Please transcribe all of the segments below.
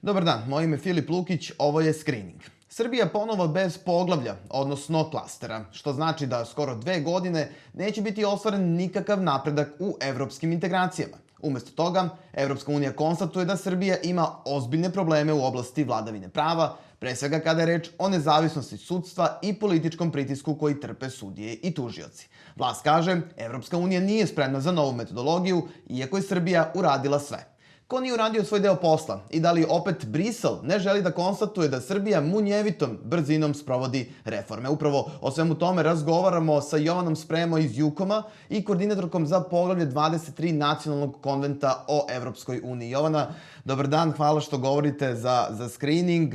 Dobar dan, moje ime je Filip Lukić, ovo je Screening. Srbija ponovo bez poglavlja, odnosno klastera, što znači da skoro 2 godine neće biti ostvaren nikakav napredak u evropskim integracijama. Umesto toga, Evropska unija konstatuje da Srbija ima ozbiljne probleme u oblasti vladavine prava, pre svega kada je reč o nezavisnosti sudstva i političkom pritisku koji trpe sudije i tužioci. Vlast kaže, Evropska unija nije spremna za novu metodologiju, iako je Srbija uradila sve. Ko nije uradio svoj deo posla i da li opet Brisel ne želi da konstatuje da Srbija munjevitom brzinom sprovodi reforme. Upravo o svemu tome razgovaramo sa Jovanom Spremo iz Jukoma i koordinatorkom za poglavlje 23 Nacionalnog konventa o Evropskoj uniji. Jovana, dobar dan, hvala što govorite za Screening.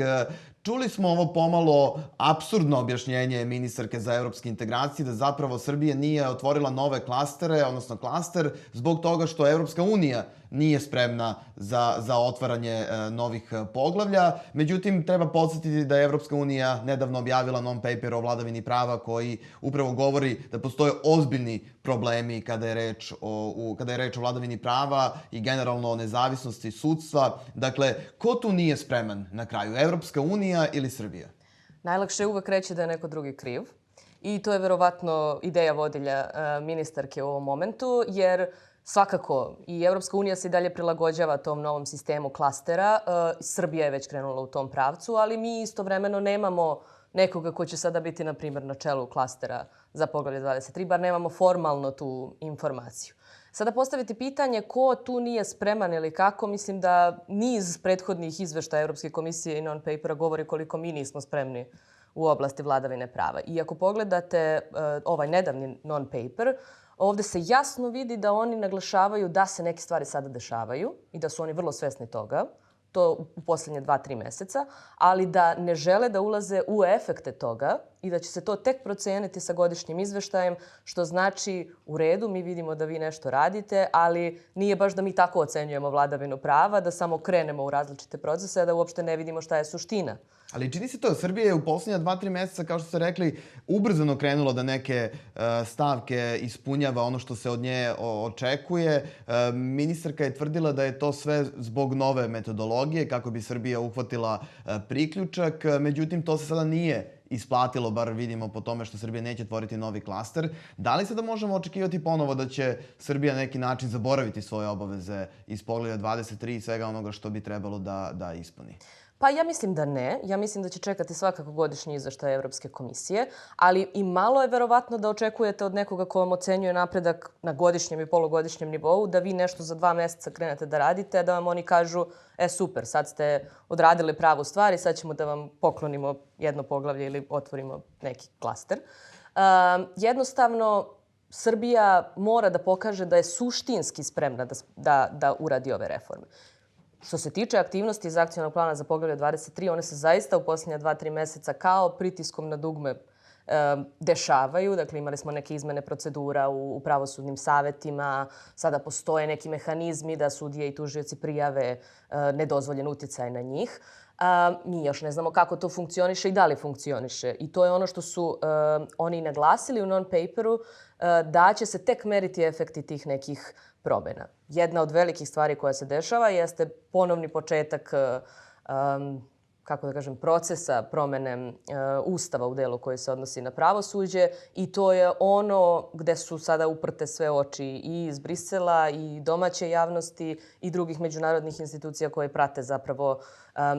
Čuli smo ovo pomalo apsurdno objašnjenje ministarke za evropske integracije da zapravo Srbija nije otvorila nove klastere, odnosno klaster, zbog toga što Evropska unija nije spremna za otvaranje novih poglavlja. Međutim, treba podsjetiti da je Evropska unija nedavno objavila non-paper o vladavini prava koji upravo govori da postoje ozbiljni problemi kada je reč o vladavini prava i generalno o nezavisnosti sudstva. Dakle, ko tu nije spreman na kraju? Evropska unija ili Srbija? Najlakše je uvek reći da je neko drugi kriv. I to je verovatno ideja vodilja ministarke u ovom momentu, jer svakako i Evropska unija se i dalje prilagođava tom novom sistemu klastera. Srbija je već krenula u tom pravcu, ali mi istovremeno nemamo nekoga ko će sada biti, na primjer, na čelu klastera za poglavlje 23, bar nemamo formalno tu informaciju. Sada postaviti pitanje ko tu nije spreman ili kako, mislim da niz prethodnih izveštaja Evropske komisije i non-papera govori koliko mi nismo spremni u oblasti vladavine prava. I ako pogledate ovaj nedavni non-paper, ovde se jasno vidi da oni naglašavaju da se neke stvari sada dešavaju i da su oni vrlo svesni toga, to u poslednje 2-3 meseca, ali da ne žele da ulaze u efekte toga i da će se to tek proceniti sa godišnjim izveštajem, što znači u redu, mi vidimo da vi nešto radite, ali nije baš da mi tako ocenjujemo vladavinu prava, da samo krenemo u različite procese, a da uopšte ne vidimo šta je suština. Ali čini se to, Srbija je u poslednja 2-3 meseca, kao što ste rekli, ubrzano krenula da neke stavke ispunjava ono što se od nje očekuje. Ministarka je tvrdila da je to sve zbog nove metodologije, kako bi Srbija uhvatila priključak. Međutim, to se sada nije isplatilo, bar vidimo po tome što Srbija neće otvoriti novi klaster. Da li sada možemo očekivati ponovo da će Srbija na neki način zaboraviti svoje obaveze iz poglavlja 23 i svega onoga što bi trebalo da ispuni? Pa ja mislim da ne. Ja mislim da će čekati svakako godišnji izveštaj Evropske komisije, ali i malo je verovatno da očekujete od nekoga ko vam ocenjuje napredak na godišnjem i polugodišnjem nivou, da vi nešto za 2 meseca krenete da radite, a da vam oni kažu super, sad ste odradili pravu stvar i sad ćemo da vam poklonimo jedno poglavlje ili otvorimo neki klaster. Jednostavno, Srbija mora da pokaže da je suštinski spremna da uradi ove reforme. Što se tiče aktivnosti iz akcionog plana za poglavlje 23, one se zaista u posljednja 2-3 meseca kao pritiskom na dugme dešavaju. Dakle, imali smo neke izmene procedura u pravosudnim savetima. Sada postoje neki mehanizmi da sudije i tužioci prijave nedozvoljen uticaj na njih. Mi još ne znamo kako to funkcioniše i da li funkcioniše. I to je ono što su oni naglasili u non-paperu, da će se tek meriti efekti tih nekih promjena. Jedna od velikih stvari koja se dešava jeste ponovni početak procesa promene Ustava u delu koji se odnosi na pravosuđe i to je ono gde su sada uprte sve oči i iz Brisela i domaće javnosti i drugih međunarodnih institucija koje prate zapravo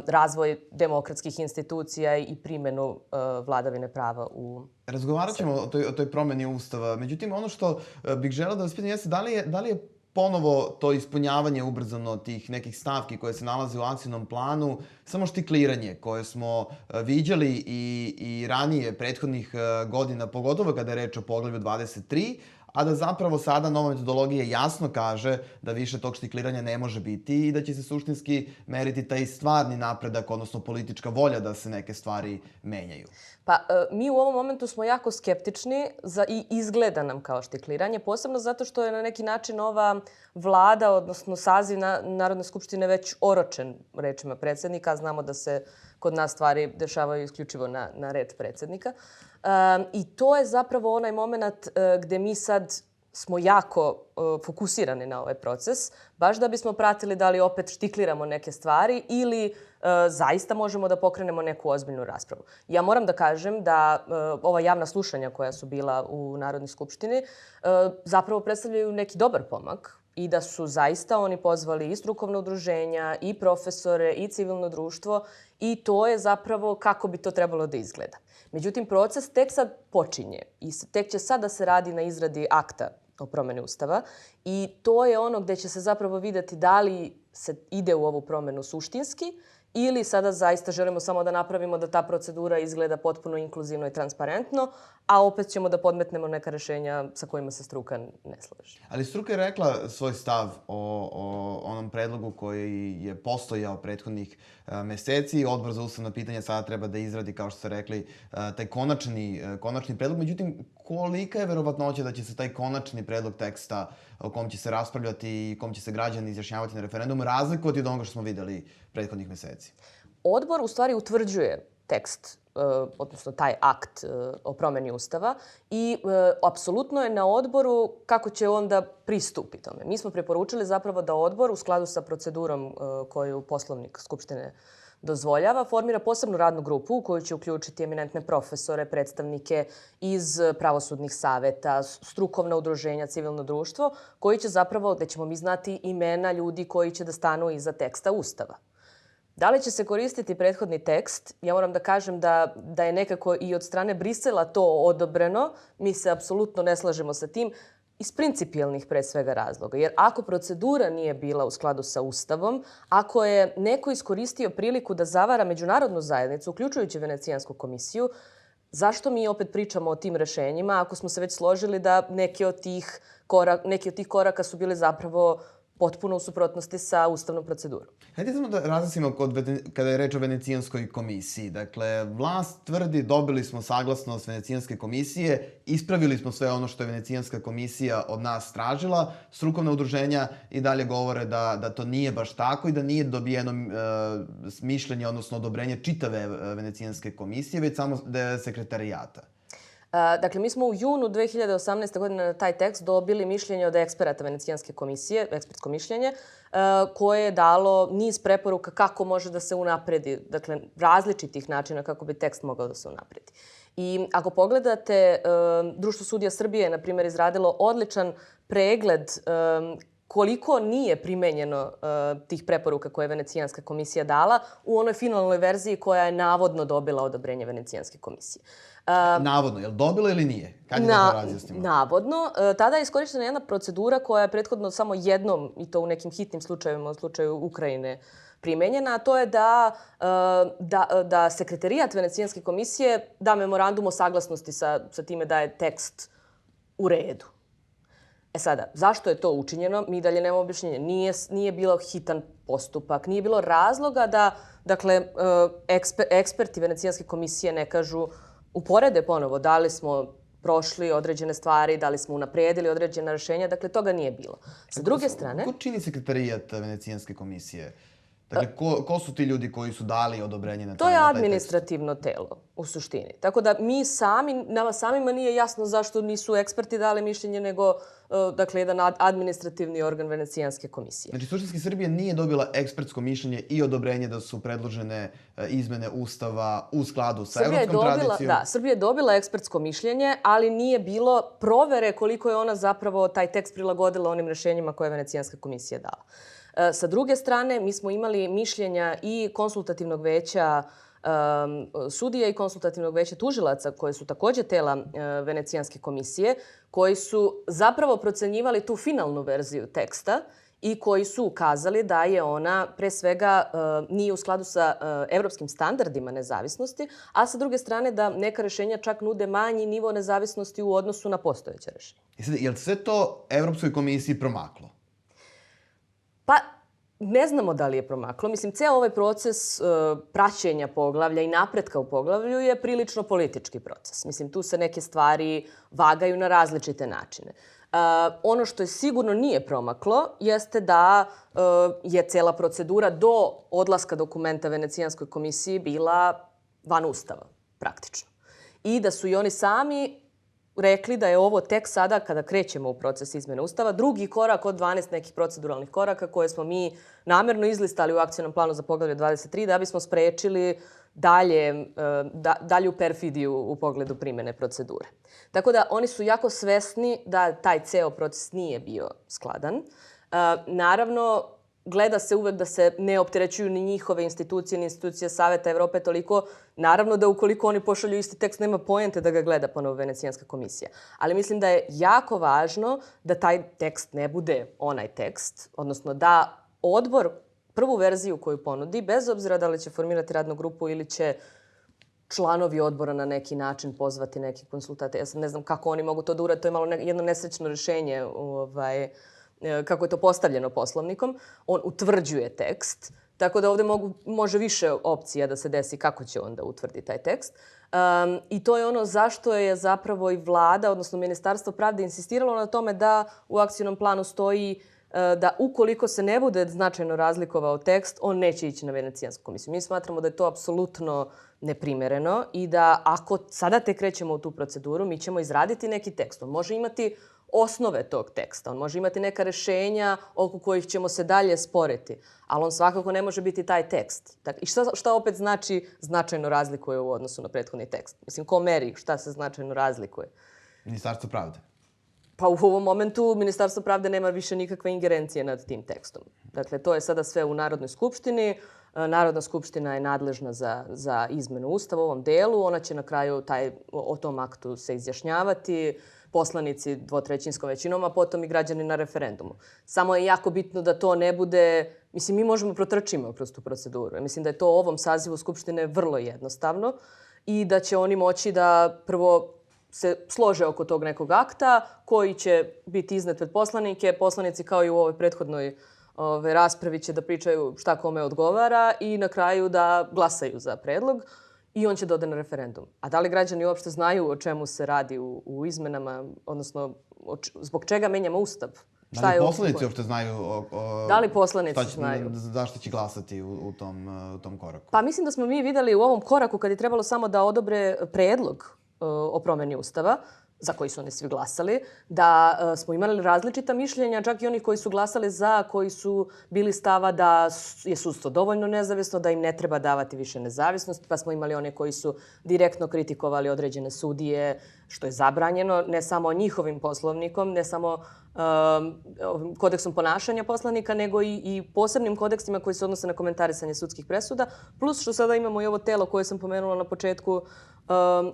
razvoj demokratskih institucija i primjenu vladavine prava u Razgovarat ćemo o toj promeni Ustava. Međutim, ono što bih želeo da vas pitam jeste da li je ponovo to ispunjavanje ubrzano tih nekih stavki koje se nalaze u akcijnom planu, samo štikliranje koje smo viđali i ranije prethodnih godina, pogotovo kada je reč o poglavlju 23, a da zapravo sada nova metodologija jasno kaže da više tog štikliranja ne može biti i da će se suštinski meriti taj stvarni napredak, odnosno politička volja da se neke stvari menjaju. Pa mi u ovom momentu smo jako skeptični i izgleda nam kao štikliranje, posebno zato što je na neki način ova vlada, odnosno saziv Narodne skupštine već oročen rečima predsjednika. Znamo da se kod nas stvari dešavaju isključivo na reč predsjednika. I to je zapravo onaj moment gde mi sad smo jako fokusirani na ovaj proces, baš da bismo pratili da li opet štikliramo neke stvari ili zaista možemo da pokrenemo neku ozbiljnu raspravu. Ja moram da kažem da ova javna slušanja koja su bila u Narodnoj skupštini zapravo predstavljaju neki dobar pomak i da su zaista oni pozvali i strukovna udruženja, i profesore, i civilno društvo i to je zapravo kako bi to trebalo da izgleda. Međutim, proces tek sad počinje i tek će sad da se radi na izradi akta o promeni Ustava i to je ono gde će se zapravo videti da li se ide u ovu promenu suštinski ili sada zaista želimo samo da napravimo da ta procedura izgleda potpuno inkluzivno i transparentno, a opet ćemo da podmetnemo neka rešenja sa kojima se struka ne slaže. Ali struka je rekla svoj stav o onom predlogu koji je postojao prethodnih meseci. Odbor za ustavna pitanja sada treba da izradi, kao što ste rekli, taj konačni predlog. Međutim, kolika je verovatnoća da će se taj konačni predlog teksta o kom će se raspravljati i kom će se građani izjašnjavati na referendumu razlikovati od onoga što smo videli prethodnih meseci? Odbor u stvari utvrđuje tekst, odnosno taj akt o promeni Ustava i apsolutno je na odboru kako će on da pristupi tome. Mi smo preporučili zapravo da odbor u skladu sa procedurom koju Poslovnik Skupštine dozvoljava, formira posebnu radnu grupu u koju će uključiti eminentne profesore, predstavnike iz pravosudnih saveta, strukovna udruženja, civilno društvo, koji će zapravo, gde ćemo mi znati imena ljudi koji će da stanu iza teksta Ustava. Da li će se koristiti prethodni tekst? Ja moram da kažem da je nekako i od strane Brisela to odobreno. Mi se apsolutno ne slažemo sa tim iz principijelnih pre svega razloga. Jer ako procedura nije bila u skladu sa Ustavom, ako je neko iskoristio priliku da zavara međunarodnu zajednicu, uključujući Venecijansku komisiju, zašto mi opet pričamo o tim rešenjima ako smo se već složili da neki od tih koraka su bili zapravo potpuno u suprotnosti sa ustavnom procedurom. Hajde samo da razmislimo kada je reč o Venecijanskoj komisiji. Dakle, vlast tvrdi dobili smo saglasnost Venecijanske komisije, ispravili smo sve ono što je Venecijanska komisija od nas tražila. Strukovna udruženja i dalje govore da to nije baš tako i da nije dobijeno mišljenje, odnosno odobrenje čitave Venecijanske komisije, već samo sekretarijata. Dakle, mi smo u junu 2018. godine na taj tekst dobili mišljenje od eksperata Venecijanske komisije, ekspertsko mišljenje, koje je dalo niz preporuka kako može da se unapredi, dakle, različitih načina kako bi tekst mogao da se unapredi. I ako pogledate, Društvo sudija Srbije je, na primjer, izradilo odličan pregled koliko nije primenjeno tih preporuka koje je Venecijanska komisija dala u onoj finalnoj verziji koja je navodno dobila odobrenje Venecijanske komisije. Navodno, je li dobila ili nije? Kad je da to razjasnimo? Navodno. Tada je iskorištena jedna procedura koja je prethodno samo jednom, i to u nekim hitnim slučajevima, u slučaju Ukrajine, primenjena, a to je da sekretarijat Venecijanske komisije da memorandum o saglasnosti sa time da je tekst u redu. E sada, zašto je to učinjeno? Mi dalje nemamo objašnjenje. Nije bilo hitan postupak, nije bilo razloga da, dakle, eksperti Venecijanske komisije ne kažu, uporede ponovo da li smo prošli određene stvari, da li smo unapredili određena rešenja. Dakle, toga nije bilo. Sa druge strane... Ko čini sekretarijat Venecijanske komisije? Dakle, ko su ti ljudi koji su dali odobrenje na taj tekst? To je administrativno telo, u suštini. Tako da nama samima nije jasno zašto nisu eksperti dali mišljenje, nego dakle, jedan administrativni organ Venecijanske komisije. Znači, suštinski Srbija nije dobila ekspertsko mišljenje i odobrenje da su predložene izmene Ustava u skladu sa evropskom tradicijom? Da, Srbija je dobila ekspertsko mišljenje, ali nije bilo provere koliko je ona zapravo taj tekst prilagodila onim rešenjima koje je Venecijanska komisija dala. Sa druge strane, mi smo imali mišljenja i konsultativnog veća sudija i konsultativnog veća tužilaca, koje su takođe tela Venecijanske komisije, koji su zapravo procenjivali tu finalnu verziju teksta i koji su ukazali da je ona pre svega nije u skladu sa evropskim standardima nezavisnosti, a sa druge strane da neka rešenja čak nude manji nivo nezavisnosti u odnosu na postojeće rešenje. Je li sve to Evropskoj komisiji promaklo? Pa, ne znamo da li je promaklo. Mislim, ceo ovaj proces praćenja poglavlja i napretka u poglavlju je prilično politički proces. Mislim, tu se neke stvari vagaju na različite načine. Ono što je sigurno nije promaklo jeste da je cela procedura do odlaska dokumenta Venecijanskoj komisiji bila van Ustava, praktično. I da su i oni sami rekli da je ovo tek sada, kada krećemo u proces izmene Ustava, drugi korak od 12 nekih proceduralnih koraka koje smo mi namerno izlistali u akcionom planu za poglavlje 23 da bismo sprečili dalju perfidiju u pogledu primjene procedure. Tako da oni su jako svesni da taj ceo proces nije bio skladan. Naravno, gleda se uvek da se ne opterećuju ni njihove institucije, ni institucije Saveta Evrope toliko. Naravno da ukoliko oni pošalju isti tekst, nema poente da ga gleda ponovo Venecijanska komisija. Ali mislim da je jako važno da taj tekst ne bude onaj tekst, odnosno da odbor prvu verziju koju ponudi, bez obzira da li će formirati radnu grupu ili će članovi odbora na neki način pozvati neke konsultate. Ja sad ne znam kako oni mogu to da urade, to je malo jedno nesrećno rješenje kako je to postavljeno poslovnikom. On utvrđuje tekst, tako da ovdje može više opcija da se desi kako će onda utvrdi taj tekst. I to je ono zašto je zapravo i vlada, odnosno Ministarstvo pravde, insistiralo na tome da u akcijnom planu stoji da ukoliko se ne bude značajno razlikovao tekst, on neće ići na Venecijansku komisiju. Mi smatramo da je to apsolutno neprimereno i da ako sada tek krećemo u tu proceduru, mi ćemo izraditi neki tekst. On može imati osnove tog teksta, on može imati neka rešenja oko kojih ćemo se dalje sporiti, ali on svakako ne može biti taj tekst. I šta opet znači značajno razlikuje u odnosu na prethodni tekst? Mislim, ko meri šta se značajno razlikuje? Ministarstvo pravde. Pa u ovom momentu Ministarstvo pravde nema više nikakve ingerencije nad tim tekstom. Dakle, to je sada sve u Narodnoj skupštini. Narodna skupština je nadležna za izmenu Ustava u ovom delu. Ona će na kraju o tom aktu se izjašnjavati, poslanici dvotrećinskom većinom, a potom i građani na referendumu. Samo je jako bitno da to ne bude... Mislim, mi možemo protrčimo kroz tu proceduru. Mislim da je to u ovom sazivu Skupštine vrlo jednostavno i da će oni moći da prvo se slože oko tog nekog akta koji će biti iznet pred poslanike. Poslanici kao i u ovoj prethodnoj raspravi će da pričaju šta kome odgovara i na kraju da glasaju za predlog i on će da ode na referendum. A da li građani uopšte znaju o čemu se radi u izmenama, odnosno zbog čega menjamo Ustav? Da li poslanici uopšte znaju da li poslanici znaju? Zašto će glasati u tom koraku? Pa mislim da smo mi videli u ovom koraku kad je trebalo samo da odobre predlog o promeni Ustava, za koji su oni svi glasali, da smo imali različita mišljenja, čak i oni koji su glasali za, koji su bili stava da je sudstvo dovoljno nezavisno, da im ne treba davati više nezavisnost, pa smo imali one koji su direktno kritikovali određene sudije, što je zabranjeno, ne samo njihovim poslovnikom, ne samo kodeksom ponašanja poslanika, nego i posebnim kodeksima koji se odnose na komentarisanje sudskih presuda, plus što sada imamo i ovo telo koje sam pomenula na početku,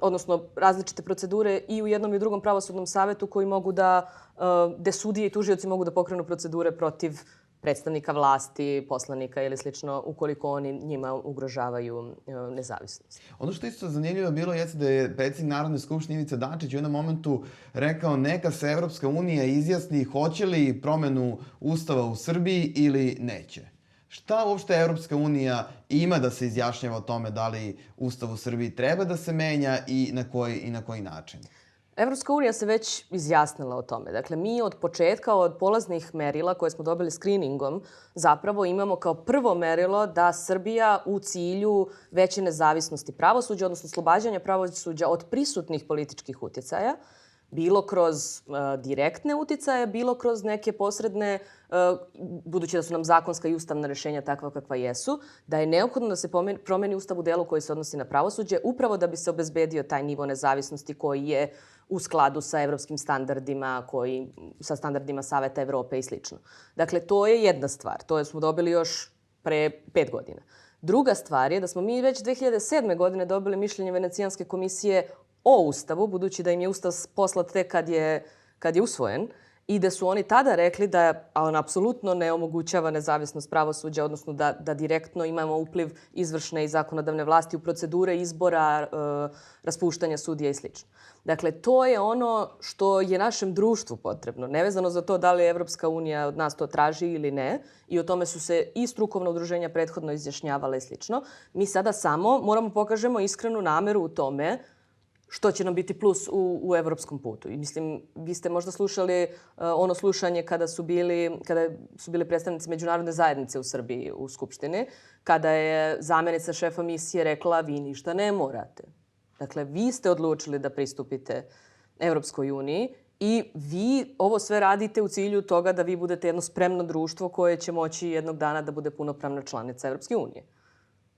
odnosno različite procedure i u jednom i u drugom pravosudnom savetu koji mogu gde sudije i tužioci mogu da pokrenu procedure protiv predstavnika vlasti, poslanika ili slično, ukoliko oni njima ugrožavaju nezavisnost. Ono što isto zanimljivo bilo jeste da je predsjednik Narodne skupštine Ivica Dačić u jednom momentu rekao neka se Evropska unija izjasni hoće li promenu Ustava u Srbiji ili neće. Šta uopšte Evropska unija ima da se izjašnjava o tome da li Ustav u Srbiji treba da se menja i na koji način? Evropska unija se već izjasnila o tome. Dakle, mi od početka, od polaznih merila koje smo dobili screeningom, zapravo imamo kao prvo merilo da Srbija u cilju veće nezavisnosti pravosuđa, odnosno oslobađanja pravosuđa od prisutnih političkih utjecaja, bilo kroz direktne uticaje, bilo kroz neke posredne, budući da su nam zakonska i ustavna rešenja takva kakva jesu, da je neophodno da se promeni Ustav u delu koji se odnosi na pravosuđe, upravo da bi se obezbedio taj nivo nezavisnosti koji je u skladu sa evropskim standardima, sa standardima Saveta Evrope i sl. Dakle, to je jedna stvar. To smo dobili još pre 5 godina. Druga stvar je da smo mi već 2007. godine dobili mišljenje Venecijanske komisije o Ustavu, budući da im je Ustav poslat tek kad je usvojen, i da su oni tada rekli da on apsolutno ne omogućava nezavisnost pravosuđa, odnosno da direktno imamo upliv izvršne i zakonodavne vlasti u procedure izbora, raspuštanja sudija i sl. Dakle, to je ono što je našem društvu potrebno, nevezano za to da li Evropska unija od nas to traži ili ne, i o tome su se i strukovna udruženja prethodno izjašnjavala i sl. Mi sada samo moramo pokažemo iskrenu nameru u tome što će nam biti plus u evropskom putu. I mislim, vi ste možda slušali ono slušanje kada su bili predstavnici međunarodne zajednice u Srbiji u Skupštini, kada je zamenica šefa misije rekla vi ništa ne morate. Dakle, vi ste odlučili da pristupite Europskoj uniji i vi ovo sve radite u cilju toga da vi budete jedno spremno društvo koje će moći jednog dana da bude punopravna članica Europske unije.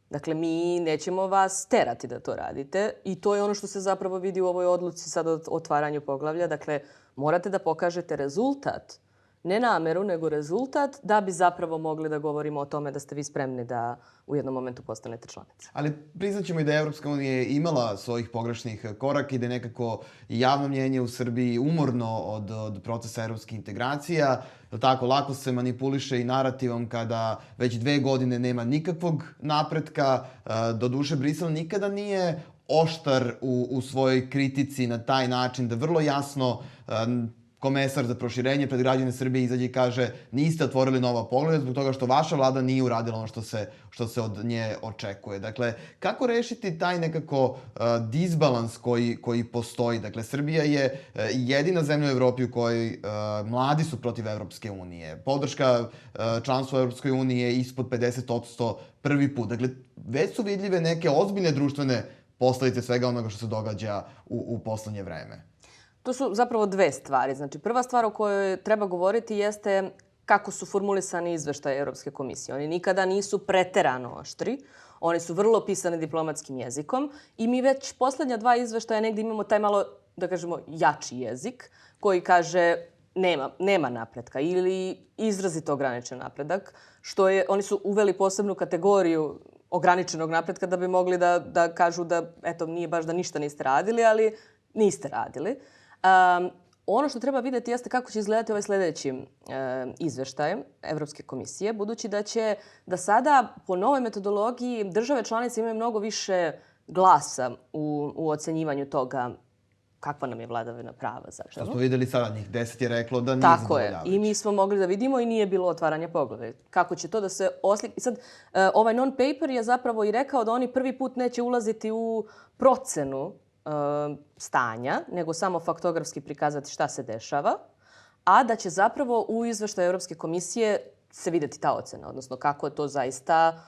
Dakle, mi nećemo vas terati da to radite i to je ono što se zapravo vidi u ovoj odluci sad o otvaranju poglavlja. Dakle, morate da pokažete rezultat, ne nameru, nego rezultat da bi zapravo mogli da govorimo o tome da ste vi spremni da u jednom momentu postanete članica. Ali priznaćemo i da je Evropska unija imala svojih pogrešnih koraka i da je nekako javno mnjenje u Srbiji umorno od procesa evropskih integracija. Tako, lako se manipuliše i narativom kada već 2 godine nema nikakvog napretka. Doduše, Brisel nikada nije oštar u svojoj kritici na taj način da vrlo jasno komesar za proširenje pred građane Srbije izađe i kaže niste otvorili nova poglavlja zbog toga što vaša vlada nije uradila ono što se od nje očekuje. Dakle, kako rešiti taj nekako disbalans koji postoji? Dakle, Srbija je jedina zemlja u Evropi u kojoj mladi su protiv Evropske unije. Podrška članstva u Evropskoj uniji je ispod 50% prvi put. Dakle, već su vidljive neke ozbiljne društvene posledice svega onoga što se događa u poslednje vreme. To su zapravo 2 stvari. Znači, prva stvar o kojoj treba govoriti jeste kako su formulisani izveštaje Europske komisije. Oni nikada nisu preterano oštri. Oni su vrlo pisani diplomatskim jezikom i mi već poslednja 2 izveštaja negdje imamo taj malo, da kažemo, jači jezik koji kaže nema napretka ili izrazito ograničen napredak, što je, oni su uveli posebnu kategoriju ograničenog napretka da bi mogli da kažu da, eto, nije baš da ništa niste radili, ali niste radili. Ono što treba vidjeti jeste kako će izgledati ovaj sljedeći izveštaj Evropske komisije, budući da sada po novoj metodologiji države članice imaju mnogo više glasa u ocenjivanju toga kakva nam je vladavina prava zapravo. Što smo vidjeli sada, njih 10 je reklo da nije zadovoljavajuće. Tako je. I mi smo mogli da vidimo i nije bilo otvaranja poglavlja. Kako će to da se oslika? I sad, ovaj non-paper je zapravo i rekao da oni prvi put neće ulaziti u procenu stanja, nego samo faktografski prikazati šta se dešava, a da će zapravo u izveštaju Europske komisije se vidjeti ta ocena, odnosno kako je to zaista,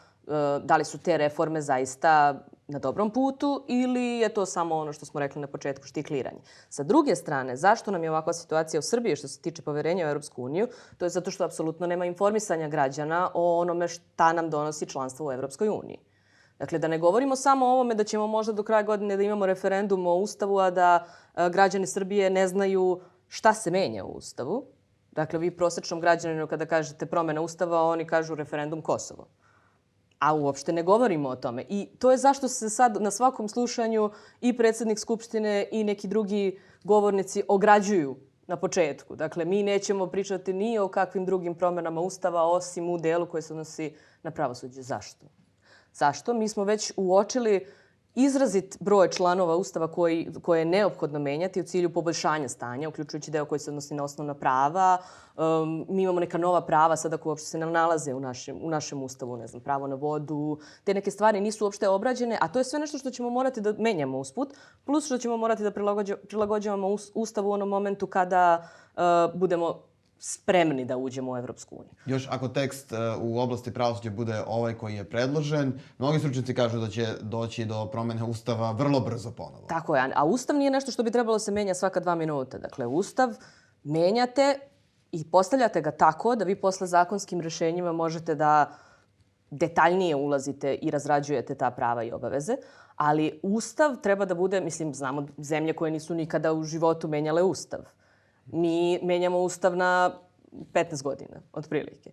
da li su te reforme zaista na dobrom putu ili je to samo ono što smo rekli na početku, štikliranje. Sa druge strane, zašto nam je ovakva situacija u Srbiji što se tiče poverenja u Europsku uniju? To je zato što apsolutno nema informisanja građana o onome šta nam donosi članstvo u Europskoj uniji. Dakle, da ne govorimo samo o ovome da ćemo možda do kraja godine da imamo referendum o Ustavu, a da građani Srbije ne znaju šta se menja u Ustavu. Dakle, vi prosječnom građaninu kada kažete promjena Ustava, oni kažu referendum Kosovo. A uopšte ne govorimo o tome. I to je zašto se sad na svakom slušanju i predsjednik Skupštine i neki drugi govornici ograđuju na početku. Dakle, mi nećemo pričati ni o kakvim drugim promjenama Ustava osim u delu koji se odnosi na pravosuđe. Zašto? Zašto? Mi smo već uočili izrazit broj članova Ustava koje je neophodno menjati u cilju poboljšanja stanja, uključujući deo koji se odnosi na osnovna prava. Mi imamo neka nova prava sada koje uopšte se ne nalaze u našem Ustavu, ne znam, pravo na vodu. Te neke stvari nisu uopšte obrađene, a to je sve nešto što ćemo morati da menjamo usput, plus što ćemo morati da prilagođavamo Ustavu u onom momentu kada budemo spremni da uđemo u Evropsku uniju. Još ako tekst u oblasti pravosuđa bude ovaj koji je predložen, mnogi stručnjaci kažu da će doći do promjene Ustava vrlo brzo ponovo. Tako je, a Ustav nije nešto što bi trebalo se menja svaka 2 minuta. Dakle, Ustav menjate i postavljate ga tako da vi posle zakonskim rješenjima možete da detaljnije ulazite i razrađujete ta prava i obaveze, ali Ustav treba da bude, mislim, znamo zemlje koje nisu nikada u životu menjale Ustav. Mi menjamo Ustav na 15 godina, otprilike,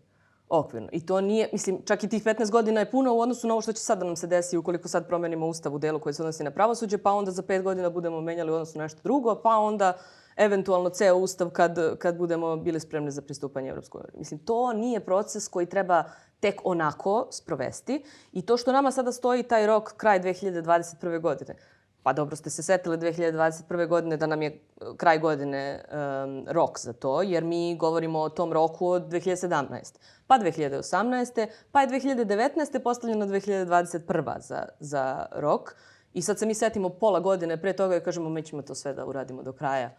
okvirno. I to nije, mislim, čak i tih 15 godina je puno u odnosu na ovo što će sad da nam se desi ukoliko sad promenimo Ustav u delu koji se odnosi na pravosuđe, pa onda za 5 godina budemo menjali u odnosu na nešto drugo, pa onda eventualno ceo Ustav kad budemo bili spremni za pristupanje Evropskoj uniji. Mislim, to nije proces koji treba tek onako sprovesti. I to što nama sada stoji taj rok kraj 2021. godine, pa dobro ste se setili 2021. godine da nam je kraj godine rok za to, jer mi govorimo o tom roku od 2017. Pa 2018. Pa je 2019. postavljeno 2021. za rok. I sad se mi setimo pola godine pre toga i kažemo mi ćemo to sve da uradimo do kraja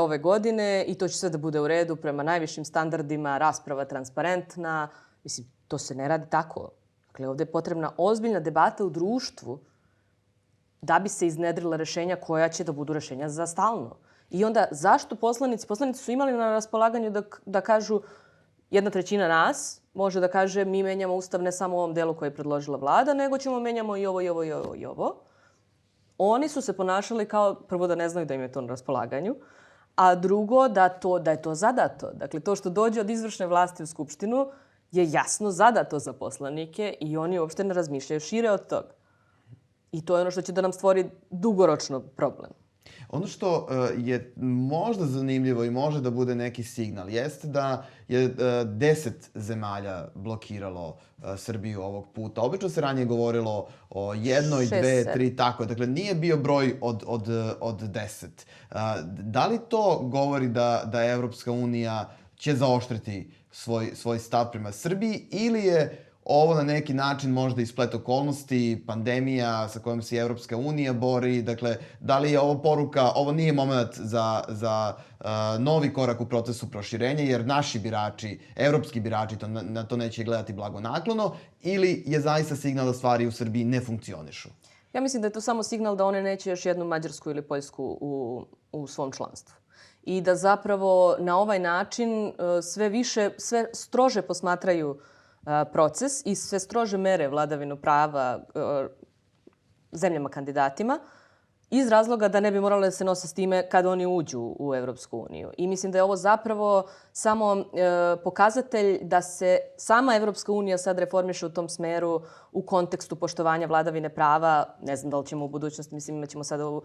ove godine i to će sve da bude u redu prema najvišim standardima, rasprava transparentna. Mislim, to se ne radi tako. Dakle, ovdje je potrebna ozbiljna debata u društvu da bi se iznedrila rešenja koja će da budu rešenja za stalno. I onda zašto poslanici su imali na raspolaganju da kažu 1/3 nas može da kaže mi menjamo Ustav ne samo u ovom delu koji je predložila vlada, nego ćemo menjamo i ovo, i ovo, i ovo, i ovo. Oni su se ponašali kao, prvo da ne znaju da im je to na raspolaganju, a drugo da je to zadato. Dakle, to što dođe od izvršne vlasti u Skupštinu je jasno zadato za poslanike i oni uopšte ne razmišljaju šire od toga. I to je ono što će da nam stvori dugoročno problem. Ono što je možda zanimljivo i može da bude neki signal jeste da je 10 zemalja blokiralo Srbiju ovog puta. Obično se ranije govorilo o jednoj, 6, dve, 7. 3, tako. Dakle, nije bio broj od 10. Da li to govori da Evropska unija će zaoštriti svoj stav prema Srbiji ili je ovo na neki način možda i splet okolnosti, pandemija sa kojom se Evropska unija bori? Dakle, da li je ovo poruka, ovo nije moment za novi korak u procesu proširenja, jer naši birači, evropski birači na to neće gledati blagonaklono, ili je zaista signal da stvari u Srbiji ne funkcionišu? Ja mislim da je to samo signal da one neće još jednu Mađarsku ili Poljsku u svom članstvu. I da zapravo na ovaj način sve strože posmatraju proces i sve strože mere vladavinu prava zemljama kandidatima iz razloga da ne bi morale da se nose s time kad oni uđu u Evropsku uniju. I mislim da je ovo zapravo samo pokazatelj da se sama Evropska unija sad reformiše u tom smeru u kontekstu poštovanja vladavine prava. Ne znam da li ćemo u budućnosti, mislim imat ćemo sada ovu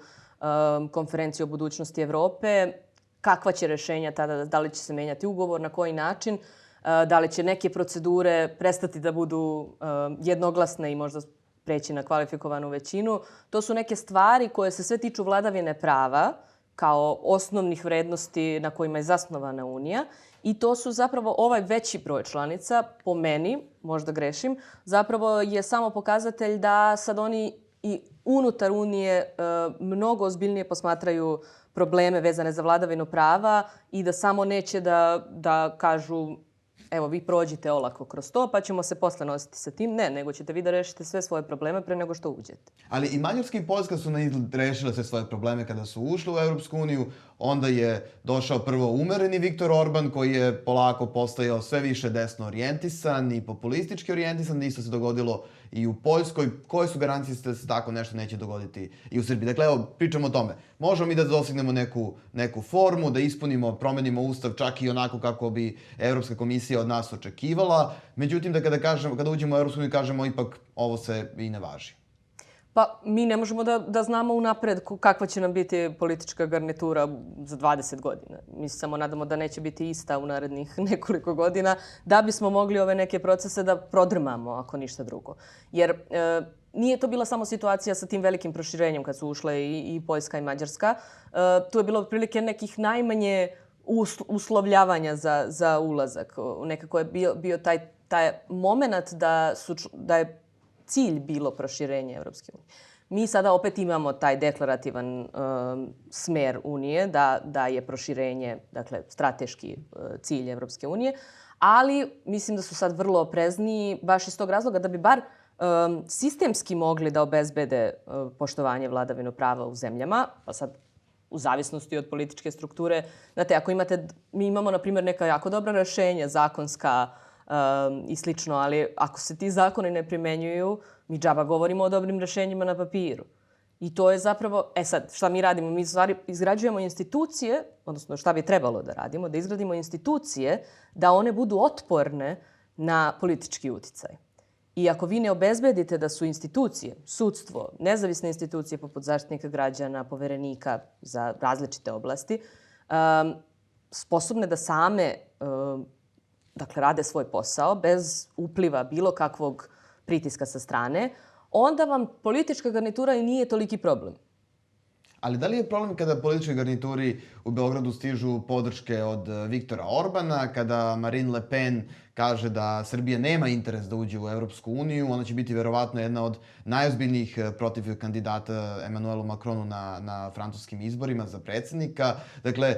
konferenciju o budućnosti Evrope. Kakva će rešenja tada, da li će se menjati ugovor, na koji način, da li će neke procedure prestati da budu jednoglasne i možda preći na kvalifikovanu većinu. To su neke stvari koje se sve tiču vladavine prava kao osnovnih vrednosti na kojima je zasnovana Unija. I to su zapravo ovaj veći broj članica, po meni, možda grešim, zapravo je samo pokazatelj da sad oni i unutar Unije mnogo ozbiljnije posmatraju probleme vezane za vladavinu prava i da samo neće da kažu evo, vi prođite olako kroz to, pa ćemo se posle nositi sa tim. Ne, nego ćete vi da rešite sve svoje probleme pre nego što uđete. Ali i Mađarska i Poljska su na izgled rešile sve svoje probleme kada su ušle u Evropsku uniju. Onda je došao prvo umereni Viktor Orban, koji je polako postajao sve više desno orijentisan i populistički orijentisan. Isto se dogodilo i u Poljskoj. Koje su garancije da se tako nešto neće dogoditi i u Srbiji? Dakle, evo, pričamo o tome. Možemo mi da dostignemo neku formu, da ispunimo, promenimo ustav čak i onako kako bi Evropska komisija od nas očekivala. Međutim, da kada uđemo u Evropsku uniju kažemo ipak ovo se i ne važi. Pa mi ne možemo da znamo unapred kakva će nam biti politička garnitura za 20 godina. Mi se samo nadamo da neće biti ista u narednih nekoliko godina da bismo mogli ove neke procese da prodrmamo, ako ništa drugo. Jer nije to bila samo situacija sa tim velikim proširenjem kad su ušle i Poljska i Mađarska. Tu je bilo otprilike nekih najmanje uslovljavanja za ulazak. Nekako je bio taj moment da je cilj bilo proširenje Evropske unije. Mi sada opet imamo taj deklarativan smer Unije da je proširenje, dakle, strateški cilj Evropske unije, ali mislim da su sad vrlo oprezniji baš iz tog razloga da bi bar sistemski mogli da obezbede poštovanje vladavinu prava u zemljama, pa sad u zavisnosti od političke strukture. Znate, mi imamo, na primjer, neka jako dobra rešenja, zakonska i slično, ali ako se ti zakoni ne primenjuju, mi džaba govorimo o dobrim rešenjima na papiru. I to je zapravo, sad, šta mi radimo? Mi stvari izgrađujemo institucije, odnosno šta bi trebalo da radimo, da izgradimo institucije da one budu otporne na politički uticaj. I ako vi ne obezbedite da su institucije, sudstvo, nezavisne institucije poput Zaštitnika građana, poverenika za različite oblasti, sposobne da same dakle, rade svoj posao bez upliva bilo kakvog pritiska sa strane, onda vam politička garnitura i nije toliki problem. Ali da li je problem kada političkoj garnituri u Beogradu stižu podrške od Viktora Orbana, kada Marine Le Pen kaže da Srbija nema interes da uđe u Evropsku uniju, ona će biti verovatno jedna od najozbiljnijih protiv kandidata Emanuelu Macronu na francuskim izborima za predsjednika. Dakle,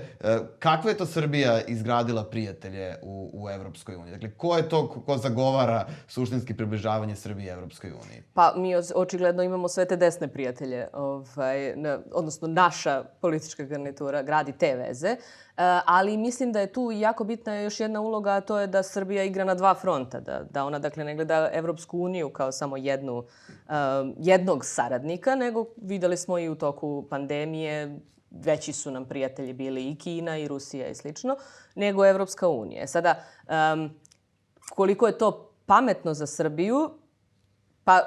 kakva je to Srbija izgradila prijatelje u Evropskoj uniji? Dakle, ko je to ko zagovara suštinski približavanje Srbije Evropskoj uniji? Pa mi očigledno imamo sve te desne prijatelje, odnosno naša politička garnitura gradi te veze, ali mislim da je tu jako bitna još jedna uloga, a to je da Srbija igra na dva fronta, da ona dakle ne gleda Evropsku uniju kao samo jednog saradnika, nego videli smo i u toku pandemije, veći su nam prijatelji bili i Kina i Rusija i slično, nego Evropska unija. Sada, koliko je to pametno za Srbiju, pa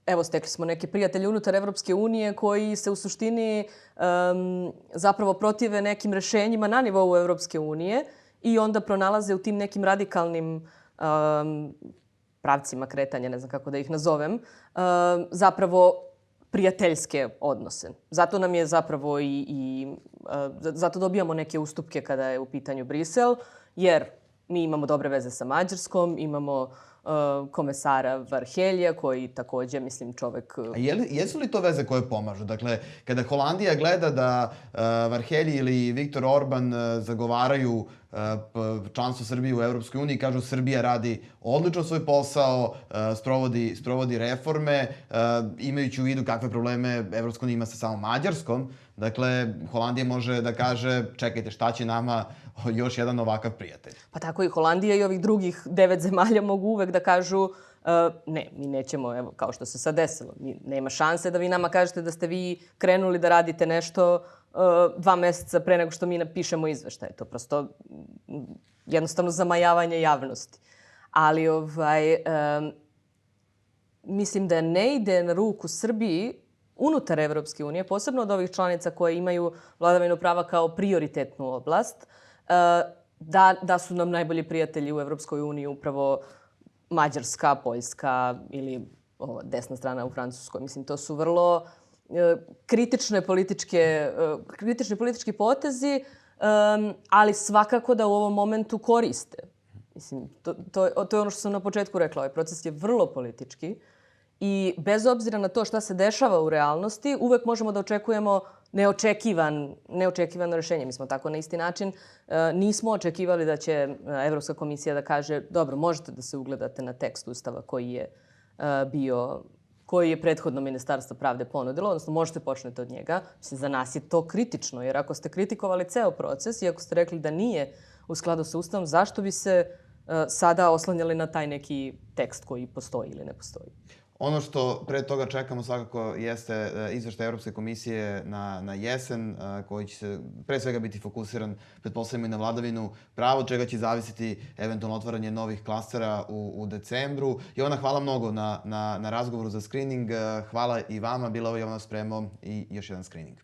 evo, stekli smo neke prijatelje unutar Evropske unije koji se u suštini zapravo protive nekim rešenjima na nivou Evropske unije i onda pronalaze u tim nekim radikalnim pravcima kretanja, ne znam kako da ih nazovem, zapravo prijateljske odnose. Zato nam je zapravo zato dobijamo neke ustupke kada je u pitanju Brisel, jer mi imamo dobre veze sa Mađarskom, imamo komesara Varhelija, koji takođe, mislim, čovek... A jesu li to veze koje pomažu? Dakle, kada Holandija gleda da Varhelji ili Viktor Orban zagovaraju članstvo Srbije u Evropskoj uniji, kažu Srbija radi odlično svoj posao, sprovodi reforme, imajući u vidu kakve probleme Evropska unija ima sa samom Mađarskom. Dakle, Holandija može da kaže, čekajte, šta će nama još jedan ovakav prijatelj? Pa tako i Holandija i ovih drugih 9 zemalja mogu uvek da kažu ne, mi nećemo, evo, kao što se sad desilo. Nema šanse da vi nama kažete da ste vi krenuli da radite nešto 2 meseca pre nego što mi napišemo izveštaj. To prosto jednostavno zamajavanje javnosti. Ali mislim da ne ide na ruku Srbiji unutar Evropske unije, posebno od ovih članica koje imaju vladavinu prava kao prioritetnu oblast, da su nam najbolji prijatelji u Evropskoj uniji upravo Mađarska, Poljska ili desna strana u Francuskoj. Mislim, to su vrlo kritični politički potezi, ali svakako da u ovom momentu koriste. Mislim, to je ono što sam na početku rekla. Ovaj proces je vrlo politički i bez obzira na to šta se dešava u realnosti, uvek možemo da očekujemo neočekivano rešenje. Mi smo tako na isti način nismo očekivali da će Evropska komisija da kaže dobro, možete da se ugledate na tekst Ustava koji je prethodno Ministarstvo pravde ponudilo, odnosno možete počnete od njega. Mislim, za nas je to kritično, jer ako ste kritikovali ceo proces i ako ste rekli da nije u skladu sa Ustavom, zašto bi se sada oslanjali na taj neki tekst koji postoji ili ne postoji? Ono što pre toga čekamo svakako jeste izveštaj Evropske komisije na jesen, koji će se pre svega biti fokusiran, pretpostavljamo i na vladavinu prava, od čega će zavisiti eventualno otvaranje novih klastera u decembru. Jovana, hvala mnogo na razgovoru za screening. Hvala i vama. Bila ovo Jovana Spremo i još jedan screening.